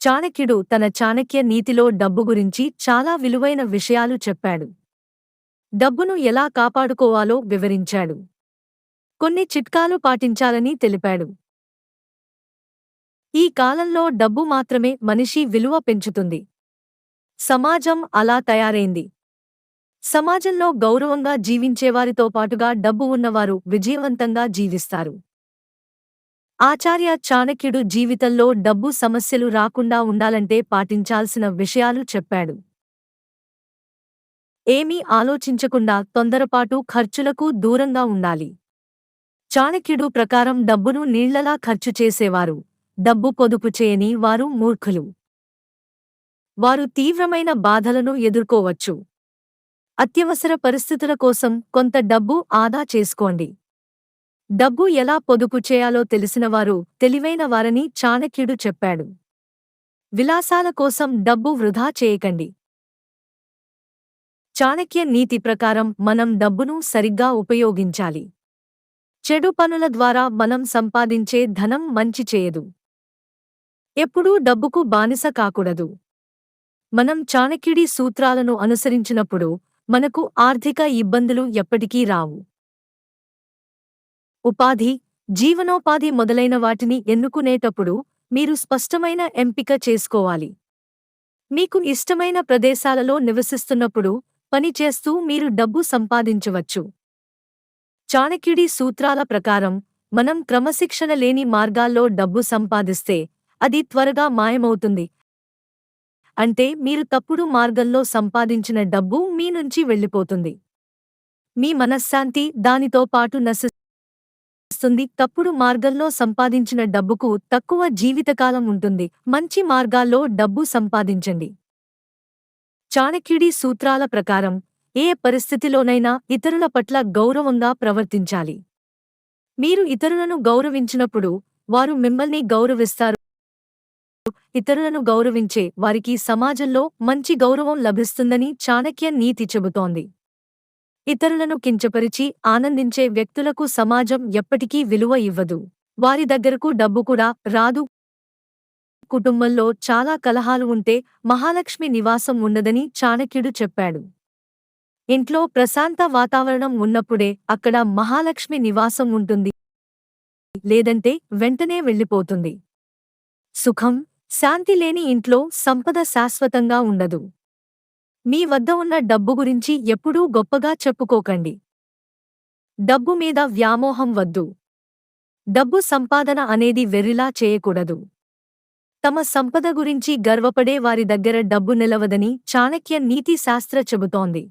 చాణక్యుడు తన చాణక్య నీతిలో డబ్బు గురించి చాలా విలువైన విషయాలు చెప్పాడు. డబ్బును ఎలా కాపాడుకోవాలో వివరించాడు. కొన్ని చిట్కాలు పాటించాలని తెలిపాడు. ఈ కాలంలో డబ్బు మాత్రమే మనిషి విలువ పెంచుతుంది. సమాజం అలా తయారైంది. సమాజంలో గౌరవంగా జీవించేవారితో పాటుగా డబ్బు ఉన్నవారు విజయవంతంగా జీవిస్తారు. ఆచార్య చాణక్యుడు జీవితంలో డబ్బు సమస్యలు రాకుండా ఉండాలంటే పాటించాల్సిన విషయాలు చెప్పాడు. ఏమీ ఆలోచించకుండా తొందరపాటు ఖర్చులకు దూరంగా ఉండాలి. చాణక్యుడు ప్రకారం డబ్బును నీళ్లలా ఖర్చు చేసేవారు, డబ్బు పొదుపు చేయని వారు మూర్ఖులు. వారు తీవ్రమైన బాధలను ఎదుర్కోవచ్చు. అత్యవసర పరిస్థితుల కోసం కొంత డబ్బు ఆదా చేసుకోండి. డబ్బు ఎలా పొదుపు చేయాలో తెలిసినవారు తెలివైన వారని చాణక్యుడు చెప్పాడు. విలాసాల కోసం డబ్బు వృధా చేయకండి. చాణక్య నీతి ప్రకారం మనం డబ్బును సరిగ్గా ఉపయోగించాలి. చెడు పనుల ద్వారా మనం సంపాదించే ధనం మంచి చేయదు. ఎప్పుడూ డబ్బుకు బానిస కాకూడదు. మనం చాణక్యుడి సూత్రాలను అనుసరించినప్పుడు మనకు ఆర్థిక ఇబ్బందులు ఎప్పటికీ రావు. ఉపాధి, జీవనోపాధి మొదలైన వాటిని ఎన్నుకునేటప్పుడు మీరు స్పష్టమైన ఎంపిక చేసుకోవాలి. మీకు ఇష్టమైన ప్రదేశాలలో నివసిస్తున్నప్పుడు పని చేస్తూ మీరు డబ్బు సంపాదించవచ్చు. చాణక్యుడి సూత్రాల ప్రకారం మనం క్రమశిక్షణ లేని మార్గాల్లో డబ్బు సంపాదిస్తే అది త్వరగా మాయమవుతుంది. అంటే మీరు తప్పుడు మార్గంలో సంపాదించిన డబ్బు మీ నుంచి వెళ్ళిపోతుంది. మీ మనశ్శాంతి దానితో పాటు నశిస్తుంది. తప్పుడు మార్గంలో సంపాదించిన డబ్బుకు తక్కువ జీవితకాలం ఉంటుంది. మంచి మార్గాల్లో డబ్బు సంపాదించండి. చాణక్యుడి సూత్రాల ప్రకారం ఏ పరిస్థితిలోనైనా ఇతరుల పట్ల గౌరవంగా ప్రవర్తించాలి. మీరు ఇతరులను గౌరవించినప్పుడు వారు మిమ్మల్ని గౌరవిస్తారు. ఇతరులను గౌరవించే వారికి సమాజంలో మంచి గౌరవం లభిస్తుందని చాణక్య నీతి చెబుతోంది. ఇతరులను కించపరిచి ఆనందించే వ్యక్తులకు సమాజం ఎప్పటికీ విలువ ఇవ్వదు. వారి దగ్గరకు డబ్బు కూడా రాదు. కుటుంబంలో చాలా కలహాలు ఉంటే మహాలక్ష్మి నివాసం ఉండదని చాణక్యుడు చెప్పాడు. ఇంట్లో ప్రశాంత వాతావరణం ఉన్నప్పుడే అక్కడ మహాలక్ష్మి నివాసం ఉంటుంది. లేదంటే వెంటనే వెళ్ళిపోతుంది. సుఖం, శాంతి లేని ఇంట్లో సంపద శాశ్వతంగా ఉండదు. మీ వద్ద ఉన్న డబ్బు గురించి ఎప్పుడూ గొప్పగా చెప్పుకోకండి. డబ్బు మీద వ్యామోహం వద్దు. డబ్బు సంపాదన అనేది వెర్రిలా చేయకూడదు. తమ సంపద గురించి గర్వపడే వారి దగ్గర డబ్బు నిలవదని చాణక్య నీతి శాస్త్ర చెబుతోంది.